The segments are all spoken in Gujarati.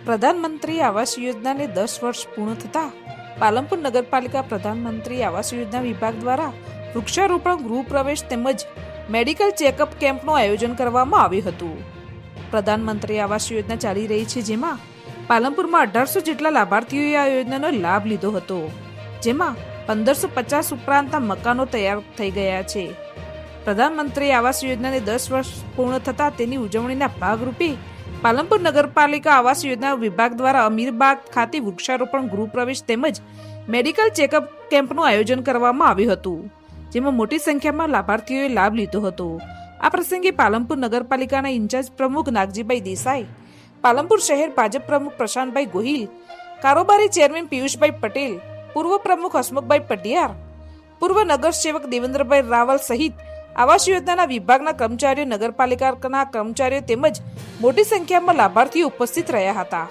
પ્રધાનમંત્રી આવાસ યોજનાને 10 વર્ષ પૂર્ણ થતા પાલનપુર નગરપાલિકા પ્રધાનમંત્રી આવાસ યોજના વિભાગ દ્વારા વૃક્ષારોપણ ગૃહ પ્રવેશ તેમજ મેડિકલ ચેકઅપ કેમ્પનું આયોજન કરવામાં આવ્યું હતું. પ્રધાનમંત્રી આવાસ યોજના ચાલી રહી છે, જેમાં પાલનપુરમાં 1800 જેટલા લાભાર્થીઓએ આ યોજનાનો લાભ લીધો હતો, જેમાં 1550 ઉપરાંતના મકાનો તૈયાર થઈ ગયા છે. પ્રધાનમંત્રી આવાસ યોજનાને 10 વર્ષ પૂર્ણ થતા તેની ઉજવણીના ભાગરૂપે પાલનપુર નગરપાલિકા આવાસ યોજના વિભાગ દ્વારા અમીરબાગ ખાતે વૃક્ષારોપણ ગૃહ પ્રવેશ તેમજ મેડિકલ ચેકઅપ કેમ્પનું આયોજન કરવામાં આવ્યું હતું, જેમાં મોટી સંખ્યામાં લાભાર્થીઓએ લાભ લીધો હતો. આ પ્રસંગે પાલનપુર નગરપાલિકાના ઇન્ચાર્જ પ્રમુખ નાગજીભાઈ દેસાઈ, પાલનપુર શહેર ભાજપ પ્રમુખ પ્રશાંતભાઈ ગોહિલ, કારોબારી ચેરમેન પિયુષભાઈ પટેલ, પૂર્વ પ્રમુખ હસમુખભાઈ પટિયાર, પૂર્વ નગર સેવક દેવેન્દ્રભાઈ રાવલ સહિત આવાસ યોજનાના વિભાગના કર્મચારીઓ, નગરપાલિકાના કર્મચારીઓ તેમજ મોટી સંખ્યામાં લાભાર્થીઓ ઉપસ્થિત રહ્યા હતા.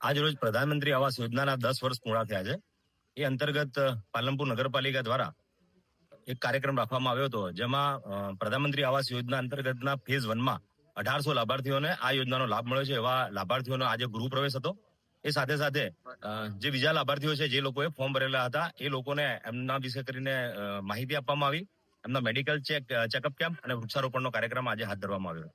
આજ રોજ પ્રધાનમંત્રી આવાસ યોજનાના 10 વર્ષ પૂર્ણ થયા છે. એ અંતર્ગત પાલનપુર નગરપાલિકા દ્વારા એક કાર્યક્રમ રાખવામાં આવ્યો હતો, જેમાં પ્રધાનમંત્રી આવાસ યોજના અંતર્ગતના ફેઝ 1માં 1800 લાભાર્થીઓને આ યોજનાનો લાભ મળ્યો છે. એવા લાભાર્થીઓનો આજે ગૃહ પ્રવેશ હતો. એ સાથે સાથે જે બીજા લાભાર્થીઓ છે, જે લોકોએ ફોર્મ ભરેલા હતા, એ લોકોને એમના વિશે કરીને માહિતી આપવામાં આવી. એમના મેડિકલ ચેકઅપ કેમ્પ અને વૃક્ષારોપણનો કાર્યક્રમ આજે હાથ ધરવામાં આવ્યો.